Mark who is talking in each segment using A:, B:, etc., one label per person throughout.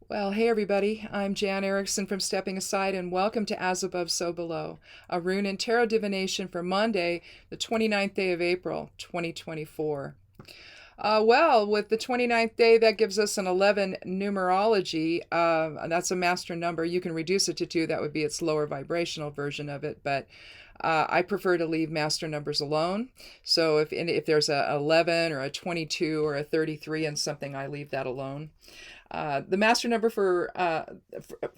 A: Well, hey everybody, I'm Jan Erickson from Stepping Aside, and welcome to As Above, So Below, a rune and tarot divination for Monday, the 29th day of April, 2024. With the 29th day, that gives us an 11 numerology. That's a master number. You can reduce it to 2, that would be its lower vibrational version of it, but I prefer to leave master numbers alone. So if there's a 11 or a 22 or a 33 and something, I leave that alone. The master number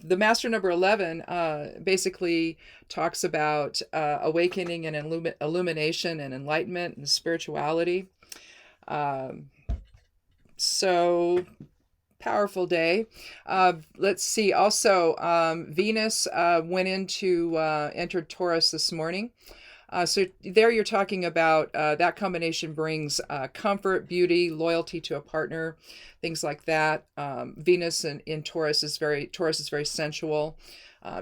A: the master number 11 basically talks about awakening and illumination and enlightenment and spirituality. So powerful day. Let's see. Also, Venus entered Taurus this morning. So there you're talking about that combination brings comfort, beauty, loyalty to a partner, things like that. Venus in Taurus is very sensual.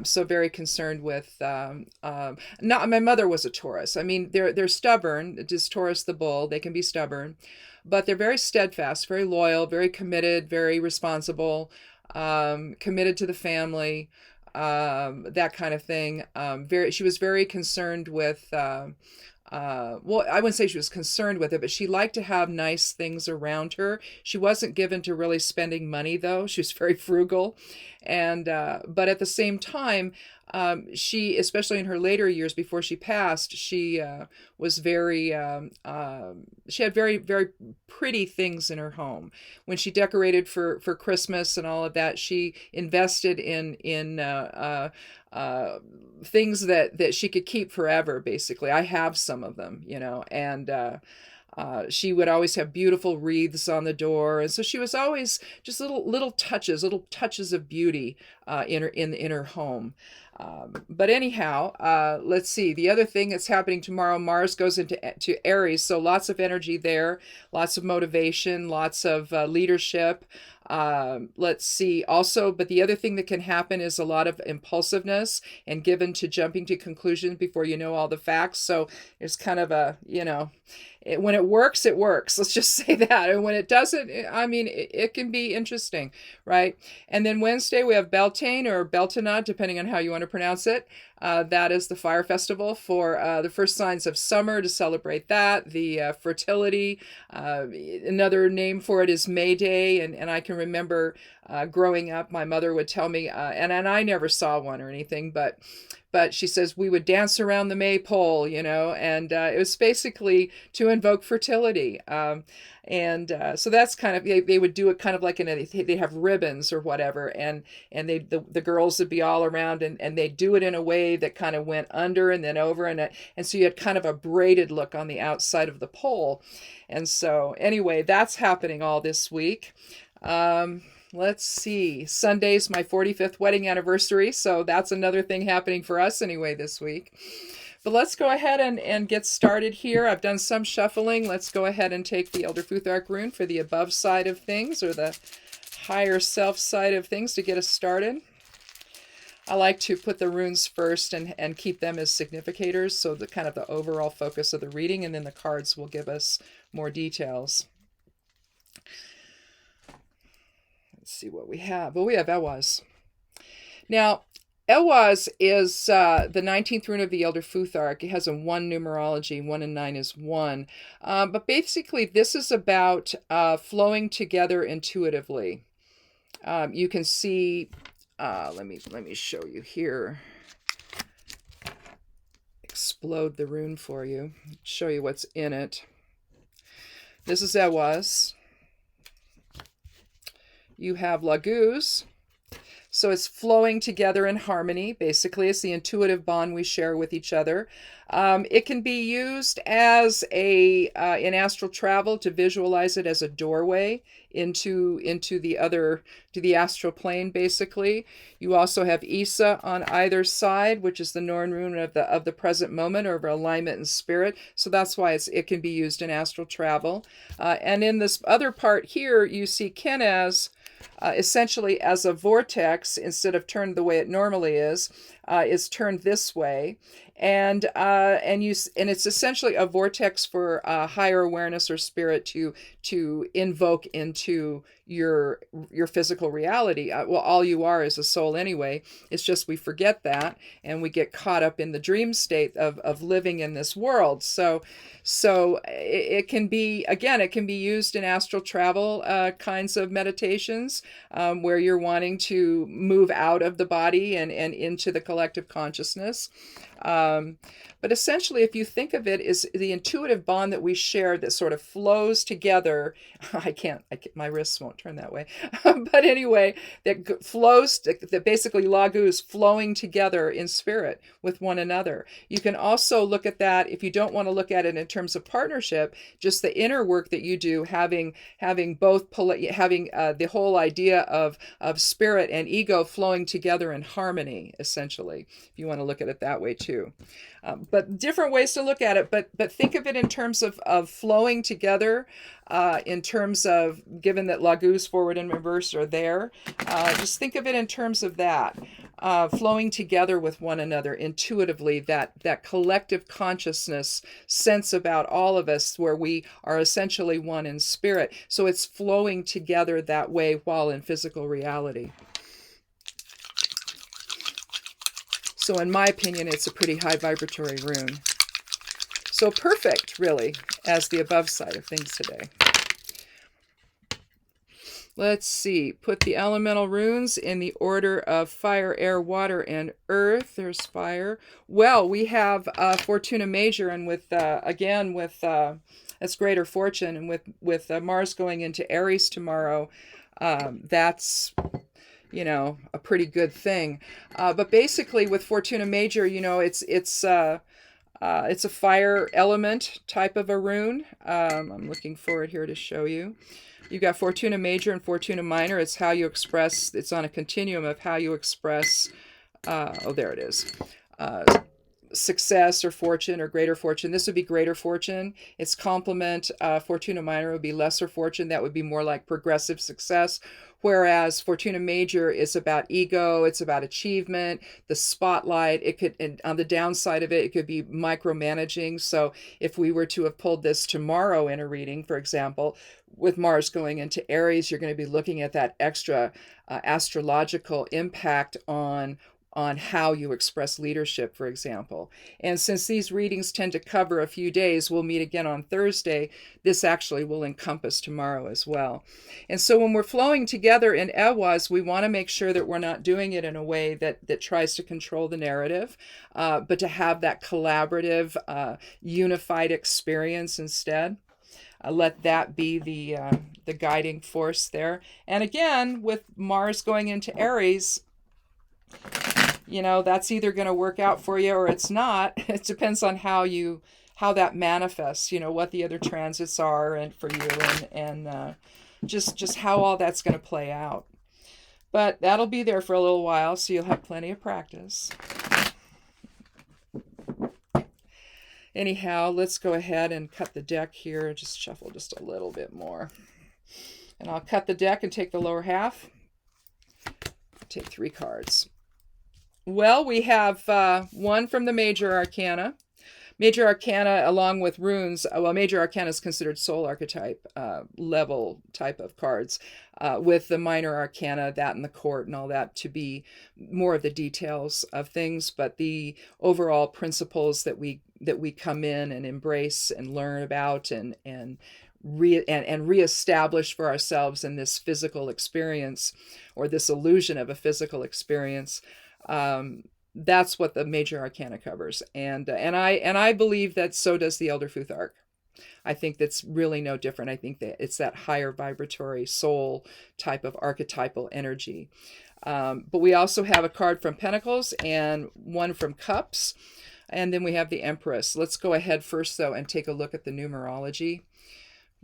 A: So very concerned with not my mother was a Taurus. I mean, they're stubborn. Just Taurus the bull. They can be stubborn, but they're very steadfast, very loyal, very committed, very responsible, committed to the family. That kind of thing. She was very concerned with, I wouldn't say she was concerned with it, but she liked to have nice things around her. She wasn't given to really spending money, though. She was very frugal. But at the same time, she, especially in her later years before she passed, she was she had very, very pretty things in her home. When she decorated for Christmas and all of that, she invested in things that she could keep forever, basically. I have some of them, and she would always have beautiful wreaths on the door, and so she was always just little touches of beauty in her home. But anyhow, let's see. The other thing that's happening tomorrow, Mars goes to Aries, so lots of energy there, lots of motivation, lots of leadership. Let's see. Also, but the other thing that can happen is a lot of impulsiveness and given to jumping to conclusions before you know all the facts. So it's kind of when it works, it works. Let's just say that. And when it doesn't, I mean, it can be interesting, right? And then Wednesday, we have Beltane or Beltane, depending on how you want to pronounce it. That is the fire festival for the first signs of summer, to celebrate that. The fertility, another name for it is May Day. And I can remember growing up, my mother would tell me, and I never saw one or anything, but she says we would dance around the maypole, and it was basically to invoke fertility. So that's kind of, they would do it kind of like they have ribbons or whatever, and the girls would be all around, and they do it in a way that kind of went under and then over, and so you had kind of a braided look on the outside of the pole. And so anyway, that's happening all this week. Let's see. Sunday's my 45th wedding anniversary, so that's another thing happening for us anyway this week. But let's go ahead and get started here. I've done some shuffling. Let's go ahead and take the Elder Futhark rune for the above side of things, or the higher self side of things, to get us started. I like to put the runes first and keep them as significators, so the kind of the overall focus of the reading, and then the cards will give us more details. Let's see what we have. Well, we have Elwaz. Now, Elwaz is the 19th rune of the Elder Futhark. It has a 1 numerology. 1 and 9 is 1. But basically, this is about flowing together intuitively. You can see, let me show you here. Explode the rune for you. Show you what's in it. This is Elwaz. You have Laguz. So it's flowing together in harmony. Basically, it's the intuitive bond we share with each other. It can be used as in astral travel, to visualize it as a doorway into the astral plane. Basically, you also have Isa on either side, which is the Norn rune of the present moment, or of alignment and spirit. So that's why it can be used in astral travel. And in this other part here, you see Kenaz. Essentially as a vortex, instead of turned the way it normally is turned this way, and it's essentially a vortex for higher awareness or spirit to invoke into your physical reality. Well, all you are is a soul anyway. It's just we forget that, and we get caught up in the dream state of living in this world. So it can be, again, it can be used in astral travel kinds of meditations, where you're wanting to move out of the body and into the collective consciousness. But essentially, if you think of it as the intuitive bond that we share that sort of flows together, my wrists won't turn that way. But anyway, that flows, that basically lagus flowing together in spirit with one another. You can also look at that, if you don't want to look at it in terms of partnership, just the inner work that you do, having the whole idea of spirit and ego flowing together in harmony, essentially, if you want to look at it that way too. But different ways to look at it, but think of it in terms of flowing together, in terms of, given that lagus, forward and reverse, are there, just think of it in terms of that, flowing together with one another intuitively, that collective consciousness sense about all of us, where we are essentially one in spirit. So it's flowing together that way while in physical reality. So in my opinion, it's a pretty high vibratory rune. So perfect, really, as the above side of things today. Let's see. Put the elemental runes in the order of fire, air, water, and earth. There's fire. Well, we have Fortuna Major, and with that's greater fortune, and with Mars going into Aries tomorrow, that's a pretty good thing. But basically with Fortuna Major, it's a fire element type of a rune. I'm looking forward here to show you. You've got Fortuna Major and Fortuna Minor. It's how you express, it's on a continuum of how you express, there it is. Success or fortune or greater fortune. This would be greater fortune. Its complement, Fortuna Minor, would be lesser fortune. That would be more like progressive success. Whereas Fortuna Major is about ego, it's about achievement, the spotlight. It could, and on the downside of it, it could be micromanaging. So if we were to have pulled this tomorrow in a reading, for example, with Mars going into Aries, you're going to be looking at that extra astrological impact on how you express leadership, for example. And since these readings tend to cover a few days, we'll meet again on Thursday. This actually will encompass tomorrow as well. And so when we're flowing together in Ehwaz, we want to make sure that we're not doing it in a way that tries to control the narrative, but to have that collaborative, unified experience instead. Let that be the guiding force there. And again, with Mars going into Aries, that's either going to work out for you or it's not. It depends on how that manifests, what the other transits are and for you, and just how all that's going to play out. But that'll be there for a little while, so you'll have plenty of practice. Anyhow, let's go ahead and cut the deck here. Just shuffle just a little bit more. And I'll cut the deck and take the lower half. Take 3 cards. Well, we have one from the Major Arcana. Major Arcana, along with runes, Major Arcana is considered soul archetype level type of cards, with the Minor Arcana, that and the court and all that, to be more of the details of things, but the overall principles that we come in and embrace and learn about and reestablish for ourselves in this physical experience, or this illusion of a physical experience. That's what the Major Arcana covers, and I believe that so does the Elder Futhark. I think that's really no different. I think that it's that higher vibratory soul type of archetypal energy. But we also have a card from Pentacles and one from Cups, and then we have the Empress. Let's go ahead first, though, and take a look at the numerology.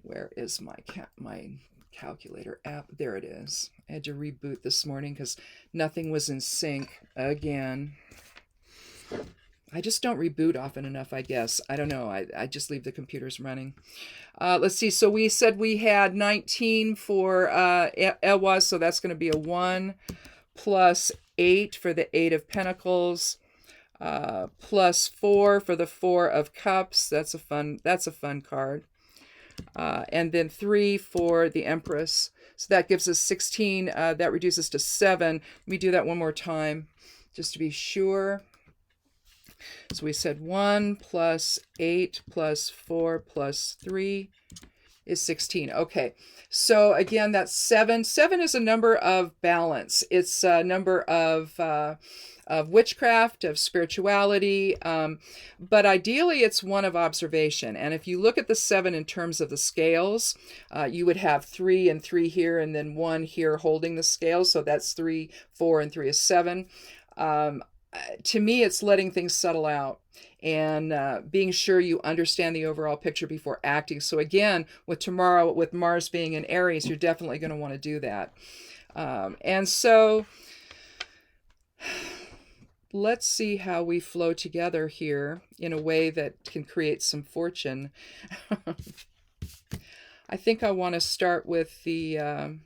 A: Where is my calculator app? There it is. I had to reboot this morning because nothing was in sync again. I just don't reboot often enough, I guess. I don't know. I just leave the computers running. Let's see. So we said we had 19 for Ehwaz, so that's going to be a 1 plus 8 for the 8 of Pentacles, plus 4 for the 4 of Cups. That's a fun card. And then 3 for the Empress. So that gives us 16. That reduces to 7. Let me do that one more time just to be sure. So we said 1 plus 8 plus 4 plus 3 is 16. Okay, so again, that's 7. 7 is a number of balance. It's a number of witchcraft, of spirituality, but ideally it's one of observation. And if you look at the 7 in terms of the scales, you would have 3 and 3 here, and then 1 here holding the scale. So that's 3, 4, and 3 is 7. To me, it's letting things settle out and being sure you understand the overall picture before acting. So again, with tomorrow, with Mars being in Aries, you're definitely going to want to do that. And so let's see how we flow together here in a way that can create some fortune. I think I want to start with the,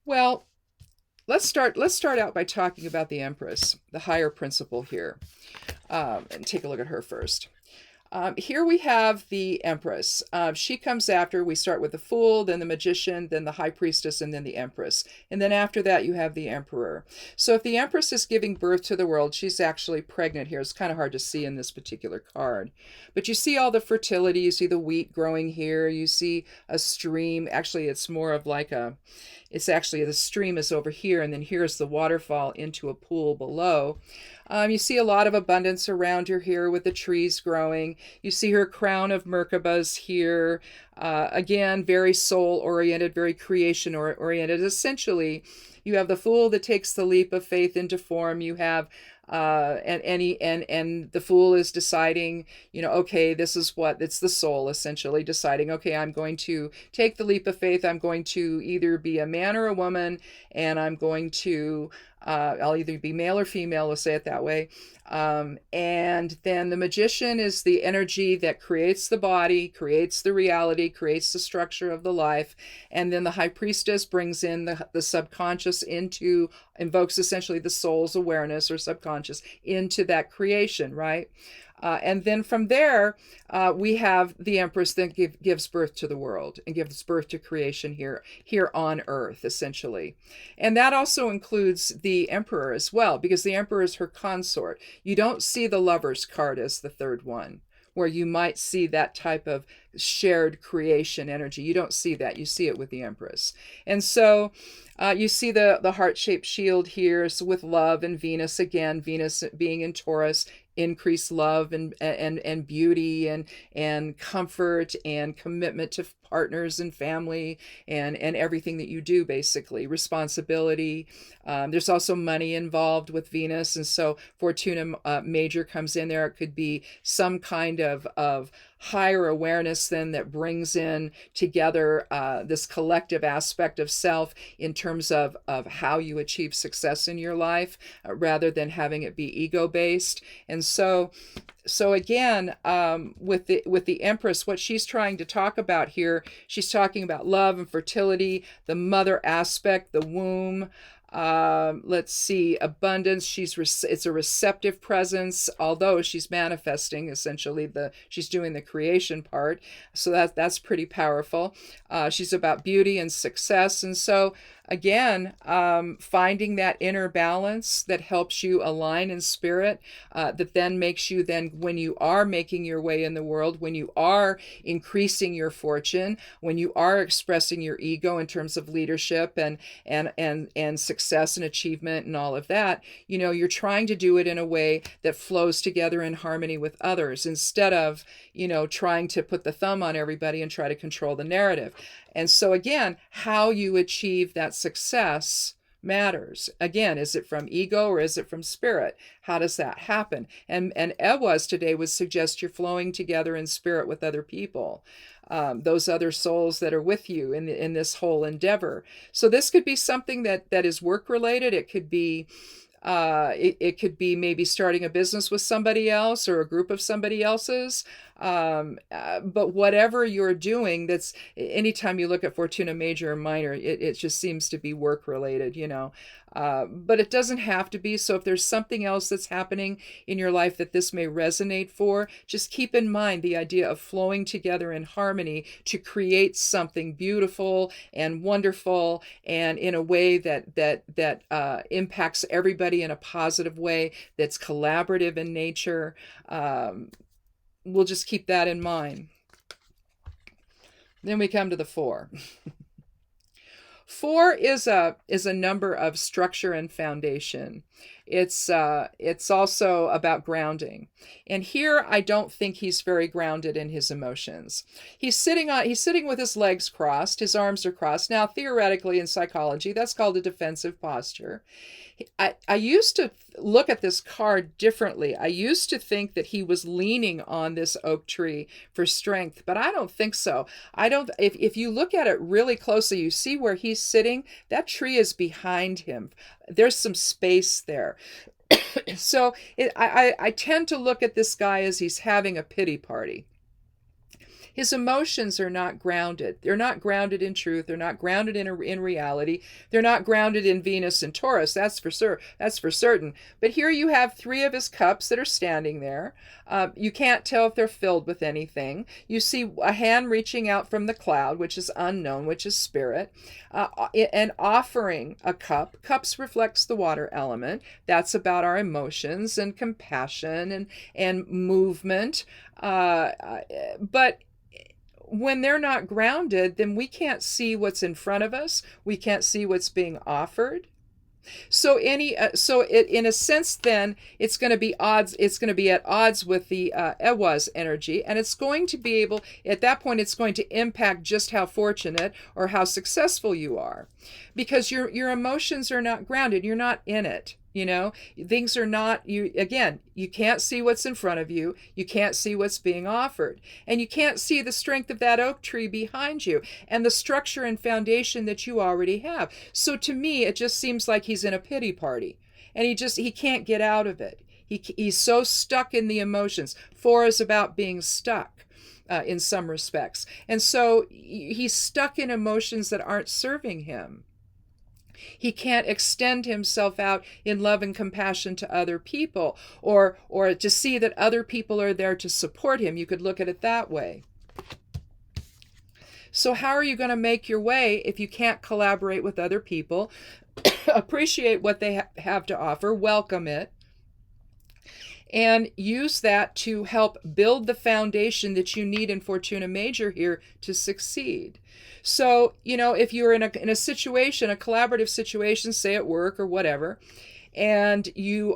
A: well, let's start out by talking about the Empress, the higher principle here, and take a look at her first. Here we have the Empress. She comes after. We start with the Fool, then the Magician, then the High Priestess, and then the Empress. And then after that, you have the Emperor. So if the Empress is giving birth to the world, she's actually pregnant here. It's kind of hard to see in this particular card. But you see all the fertility. You see the wheat growing here. You see a stream. Actually, it's more of like a... It's actually, the stream is over here, and then here's the waterfall into a pool below. You see a lot of abundance around her here with the trees growing. You see her crown of Merkabahs here. Again, very soul-oriented, very creation-oriented. Essentially, you have the Fool that takes the leap of faith into form. You have and the Fool is deciding, okay, this is what, it's the soul essentially deciding, okay, I'm going to take the leap of faith. I'm going to either be a man or a woman, and I'm going to, I'll either be male or female, let's say it that way. And then the Magician is the energy that creates the body, creates the reality, creates the structure of the life. And then the High Priestess brings in the subconscious invokes essentially the soul's awareness or subconscious into that creation, right? And then from there, we have the Empress that gives birth to the world and gives birth to creation here on Earth, essentially. And that also includes the Emperor as well, because the Emperor is her consort. You don't see the Lover's card as the third one, where you might see that type of shared creation energy. You don't see that. You see it with the Empress. And so you see the heart-shaped shield here, so with love and Venus, again, Venus being in Taurus, increased love and beauty and comfort and commitment to partners and family and everything that you do, basically responsibility. There's also money involved with Venus, and so Fortuna Major comes in there. It could be some kind of higher awareness then that brings in together this collective aspect of self in terms of how you achieve success in your life, rather than having it be ego based. And so again, with the Empress, what she's trying to talk about here, she's talking about love and fertility, the mother aspect, the womb. Let's see, abundance. It's a receptive presence, although she's manifesting essentially she's doing the creation part. So that's pretty powerful. She's about beauty and success. And so again, finding that inner balance that helps you align in spirit, that then makes you then, when you are making your way in the world, when you are increasing your fortune, when you are expressing your ego in terms of leadership and success and achievement and all of that, you're trying to do it in a way that flows together in harmony with others, instead of, trying to put the thumb on everybody and try to control the narrative. And so again, how you achieve that success matters. Again, is it from ego or is it from spirit? How does that happen? And Ewas today would suggest you're flowing together in spirit with other people, those other souls that are with you in this whole endeavor. So this could be something that is work related. It could be it could be maybe starting a business with somebody else or a group of somebody else's. But whatever you're doing, that's anytime you look at Fortuna Major or Minor, it just seems to be work related, but it doesn't have to be. So if there's something else that's happening in your life that this may resonate for, just keep in mind the idea of flowing together in harmony to create something beautiful and wonderful, and in a way that impacts everybody in a positive way, that's collaborative in nature. We'll just keep that in mind. Then we come to the 4. 4 is a number of structure and foundation. It's also about grounding. And here I don't think he's very grounded in his emotions. He's sitting with his legs crossed, his arms are crossed. Now, theoretically in psychology, that's called a defensive posture. I used to look at this card differently. I used to think that he was leaning on this oak tree for strength, but I don't think so. If you look at it really closely, you see where he's sitting, that tree is behind him. There's some space there. So I tend to look at this guy as he's having a pity party. His emotions are not grounded. They're not grounded in truth. They're not grounded in reality. They're not grounded in Venus and Taurus. That's for sure. That's for certain. But here you have 3 of his cups that are standing there. You can't tell if they're filled with anything. You see a hand reaching out from the cloud, which is unknown, which is spirit, and offering a cup. Cups reflects the water element. That's about our emotions and compassion and movement. But when they're not grounded, then we can't see what's in front of us. We can't see what's being offered. So in a sense, then it's going to be odds. It's going to be at odds with the Ewa's energy, and it's going to be able, at that point, it's going to impact just how fortunate or how successful you are, because your emotions are not grounded. You're not in it. Things are not, you can't see what's in front of you. You can't see what's being offered. And you can't see the strength of that oak tree behind you and the structure and foundation that you already have. So to me, it just seems like he's in a pity party, and he can't get out of it. He's so stuck in the emotions. 4 is about being stuck. In some respects. And so he's stuck in emotions that aren't serving him. He can't extend himself out in love and compassion to other people, or to see that other people are there to support him. You could look at it that way. So how are you going to make your way if you can't collaborate with other people, appreciate what they have to offer, welcome it, and use that to help build the foundation that you need in Fortuna Major here to succeed? So, if you're in a situation, a collaborative situation, say at work or whatever, and you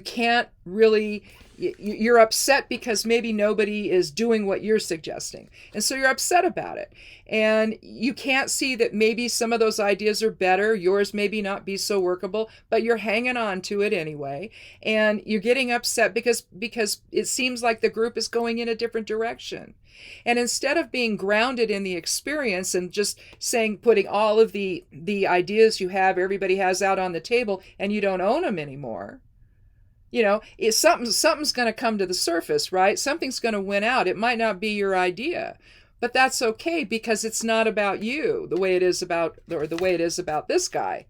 A: can't really, you're upset because maybe nobody is doing what you're suggesting. And so you're upset about it. And you can't see that maybe some of those ideas are better. Yours maybe not be so workable, but you're hanging on to it anyway. And you're getting upset because it seems like the group is going in a different direction. And instead of being grounded in the experience and just putting all of the ideas everybody has out on the table, and you don't own them anymore, something's going to come to the surface, right? Something's going to win out. It might not be your idea, but that's okay, because it's not about you the way it is about this guy.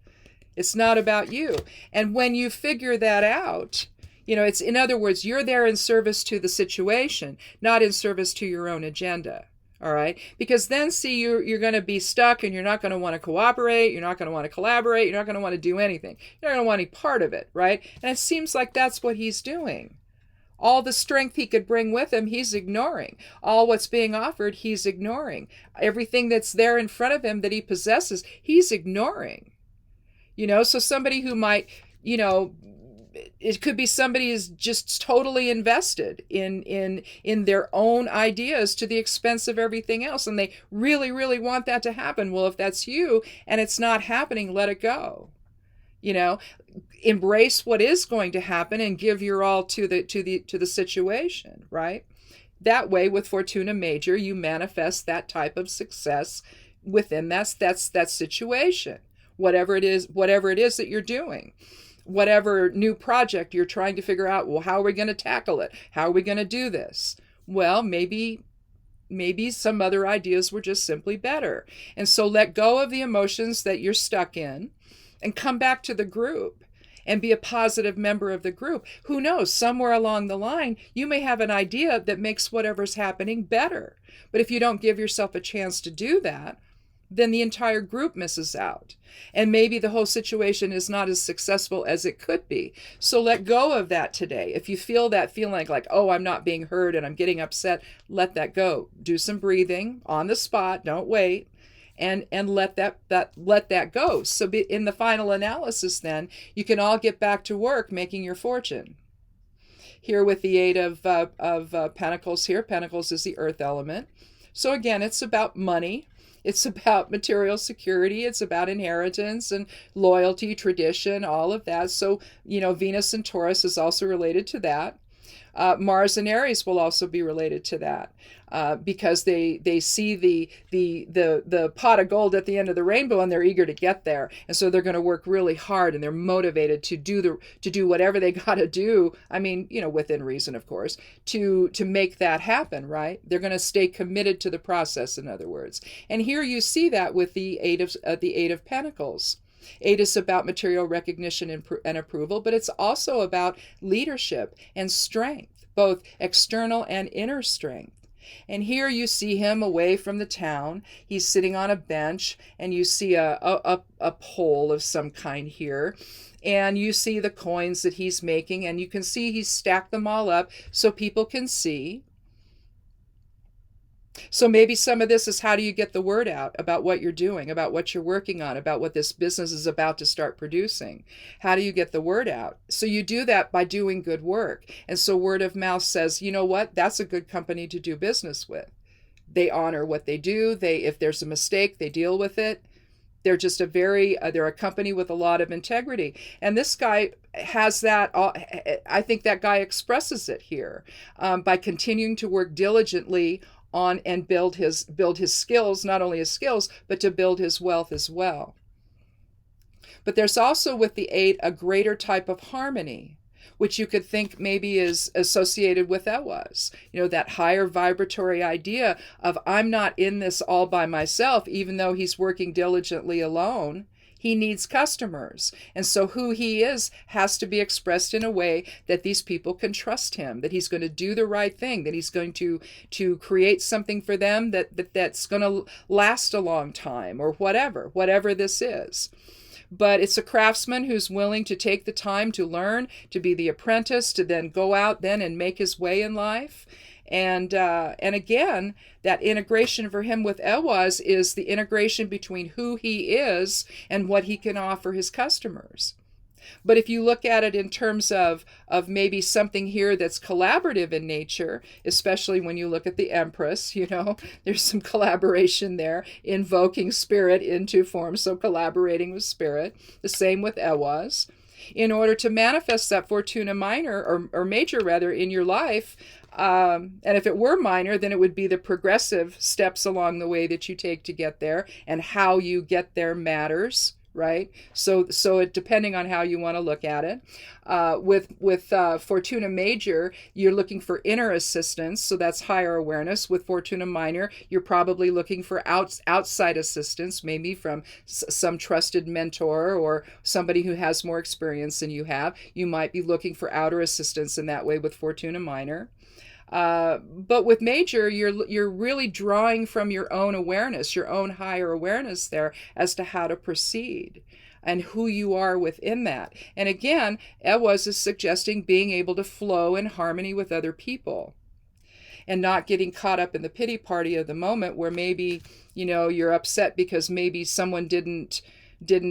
A: It's not about you. And when you figure that out, it's, in other words, you're there in service to the situation, not in service to your own agenda. All right? Because then, see, you're going to be stuck, and you're not going to want to cooperate. You're not going to want to collaborate. You're not going to want to do anything. You're not going to want any part of it, right? And it seems like that's what he's doing. All the strength he could bring with him, he's ignoring. All what's being offered, he's ignoring. Everything that's there in front of him that he possesses, he's ignoring. So somebody who might, it could be somebody who's just totally invested in their own ideas to the expense of everything else, and they really, really want that to happen. Well, if that's you and it's not happening, let it go. Embrace what is going to happen and give your all to the situation, right? That way, with Fortuna Major, you manifest that type of success within that situation, whatever it is that you're doing. whatever new project you're trying to figure out, well, how are we going to tackle it? How are we going to do this? Well, maybe some other ideas were just simply better. And so let go of the emotions that you're stuck in and come back to the group and be a positive member of the group. Who knows, somewhere along the line, you may have an idea that makes whatever's happening better. But if you don't give yourself a chance to do that, then the entire group misses out. And maybe the whole situation is not as successful as it could be. So let go of that today. If you feel that feeling like, oh, I'm not being heard and I'm getting upset, let that go. Do some breathing on the spot. Don't wait. And let that go. So in the final analysis, then you can all get back to work making your fortune. Here with the Eight of Pentacles here, Pentacles is the earth element. So again, it's about money. It's about material security. It's about inheritance and loyalty, tradition, all of that. So, Venus and Taurus is also related to that. Mars and Aries will also be related to that because they see the pot of gold at the end of the rainbow and they're eager to get there, and so they're going to work really hard and they're motivated to do whatever they got to do. I mean, within reason, of course, to make that happen. Right? They're going to stay committed to the process. In other words, and here you see that with the Eight of Pentacles. 8 is about material recognition and approval, but it's also about leadership and strength, both external and inner strength. And here you see him away from the town. He's sitting on a bench, and you see a pole of some kind here. And you see the coins that he's making, and you can see he's stacked them all up so people can see. So maybe some of this is, how do you get the word out about what you're doing, about what you're working on, about what this business is about to start producing? How do you get the word out? So you do that by doing good work. And so word of mouth says, you know what, that's a good company to do business with. They honor what they do. If there's a mistake, they deal with it. They're just they're a company with a lot of integrity. And this guy has that. I think that guy expresses it here by continuing to work diligently on and build his skills, not only his skills, but to build his wealth as well. But there's also with the 8 a greater type of harmony, which you could think maybe is associated with Ewas. That higher vibratory idea of, I'm not in this all by myself, even though he's working diligently alone. He needs customers. And so who he is has to be expressed in a way that these people can trust him, that he's going to do the right thing, that he's going to create something for them that's going to last a long time, or whatever this is. But it's a craftsman who's willing to take the time to learn, to be the apprentice, to then go out then and make his way in life. And again, that integration for him with Ewas is the integration between who he is and what he can offer his customers. But if you look at it in terms of maybe something here that's collaborative in nature, especially when you look at the Empress, there's some collaboration there, invoking spirit into form, so collaborating with spirit. The same with Ewas. In order to manifest that Fortuna minor, or major rather, in your life, and if it were minor, then it would be the progressive steps along the way that you take to get there, and how you get there matters, right? So it, depending on how you want to look at it. With Fortuna Major, you're looking for inner assistance, so that's higher awareness. With Fortuna Minor, you're probably looking for outside assistance, maybe from some trusted mentor or somebody who has more experience than you have. You might be looking for outer assistance in that way with Fortuna Minor. But with major, you're really drawing from your own awareness, your own higher awareness there as to how to proceed and who you are within that. And again, Ewas is suggesting being able to flow in harmony with other people and not getting caught up in the pity party of the moment, where maybe, you're upset because maybe someone didn't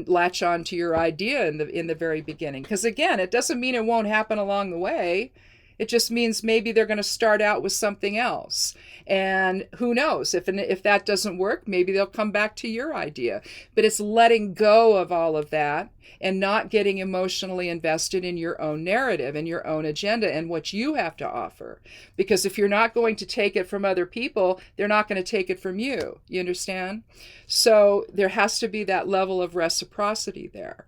A: latch on to your idea in the very beginning. Because again, it doesn't mean it won't happen along the way. It just means maybe they're going to start out with something else. And who knows, if that doesn't work, maybe they'll come back to your idea. But it's letting go of all of that and not getting emotionally invested in your own narrative and your own agenda and what you have to offer. Because if you're not going to take it from other people, they're not going to take it from you. You understand? So there has to be that level of reciprocity there.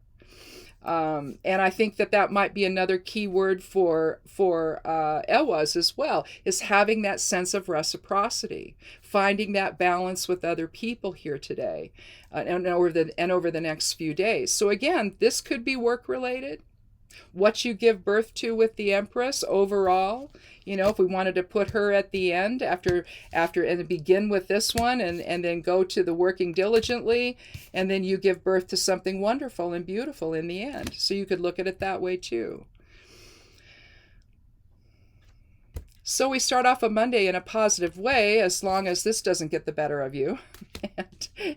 A: And I think that that might be another key word for Elwaz as well, is having that sense of reciprocity, finding that balance with other people here today, and over the next few days. So again, this could be work related. What you give birth to with the Empress overall, if we wanted to put her at the end after and begin with this one and then go to the working diligently, and then you give birth to something wonderful and beautiful in the end. So you could look at it that way too. So we start off a Monday in a positive way, as long as this doesn't get the better of you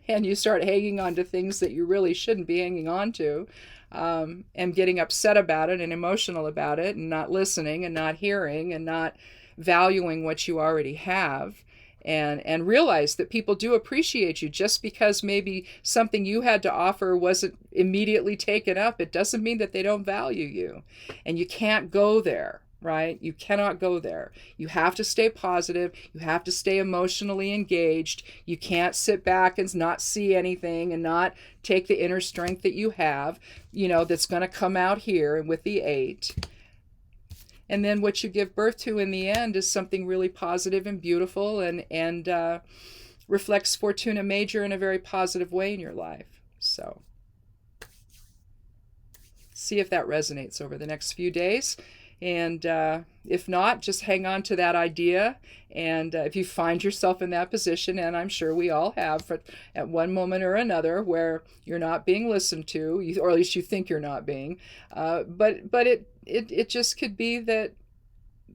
A: and you start hanging on to things that you really shouldn't be hanging on to, and getting upset about it and emotional about it and not listening and not hearing and not valuing what you already have, and realize that people do appreciate you. Just because maybe something you had to offer wasn't immediately taken up, it doesn't mean that they don't value you. And you can't go there. Right? You cannot go there. You have to stay positive. You have to stay emotionally engaged. You can't sit back and not see anything and not take the inner strength that you have, that's going to come out here with the 8. And then what you give birth to in the end is something really positive and beautiful, and reflects Fortuna Major in a very positive way in your life. So see if that resonates over the next few days. And if not, just hang on to that idea. And if you find yourself in that position, and I'm sure we all have at one moment or another, where you're not being listened to, or at least you think you're not being, but it just could be that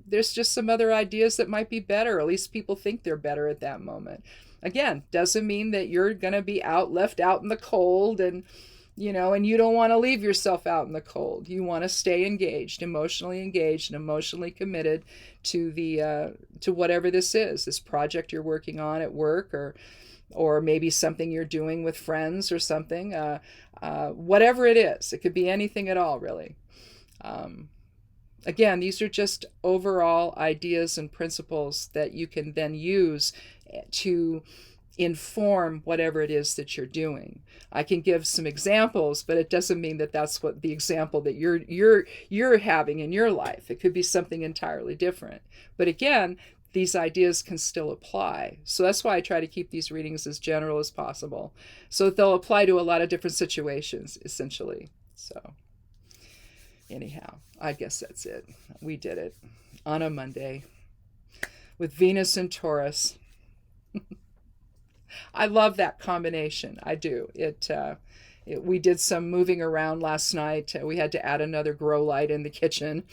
A: there's just some other ideas that might be better. Or at least people think they're better at that moment. Again, doesn't mean that you're going to be left out in the cold, and you don't want to leave yourself out in the cold. You want to stay engaged, emotionally engaged, and emotionally committed to to whatever this project you're working on at work, or maybe something you're doing with friends or something. Whatever it is, it could be anything at all, really. Again, these are just overall ideas and principles that you can then use to inform whatever it is that you're doing. I can give some examples, but it doesn't mean that that's what the example that you're having in your life. It could be something entirely different. But again, these ideas can still apply. So that's why I try to keep these readings as general as possible, so that they'll apply to a lot of different situations, essentially. So anyhow, I guess that's it. We did it on a Monday with Venus and Taurus. I love that combination. I do. We did some moving around last night. We had to add another grow light in the kitchen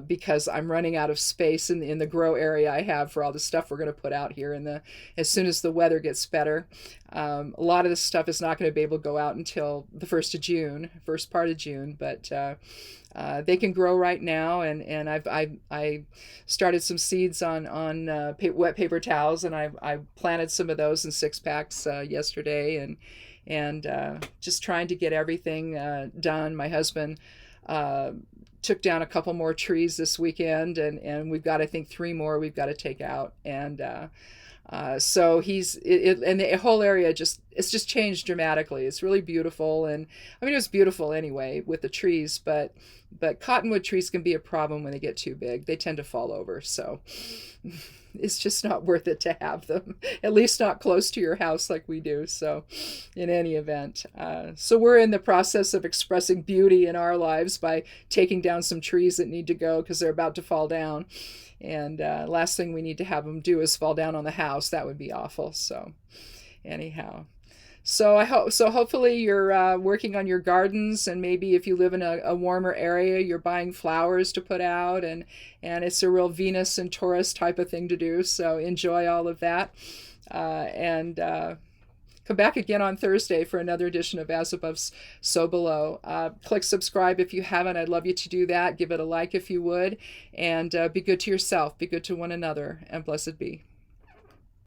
A: because I'm running out of space in the grow area I have for all the stuff we're going to put out here as soon as the weather gets better. A lot of this stuff is not going to be able to go out until the first part of June, but they can grow right now, and I started some seeds on wet paper towels, and I planted some of those in 6-packs yesterday, and just trying to get everything done. My husband took down a couple more trees this weekend, and we've got, I think, 3 more we've got to take out, and so and the whole area it's just changed dramatically. It's really beautiful, and I mean, it was beautiful anyway with the trees, but cottonwood trees can be a problem when they get too big. They tend to fall over, so it's just not worth it to have them, at least not close to your house like we do. So in any event, so we're in the process of expressing beauty in our lives by taking down some trees that need to go because they're about to fall down. And last thing we need to have them do is fall down on the house. That would be awful. So anyhow, so hopefully you're working on your gardens, and maybe if you live in a warmer area, you're buying flowers to put out, and it's a real Venus and Taurus type of thing to do. So enjoy all of that, and come back again on Thursday for another edition of As Above, So Below. Click subscribe if you haven't. I'd love you to do that. Give it a like if you would, and be good to yourself, be good to one another, and blessed be.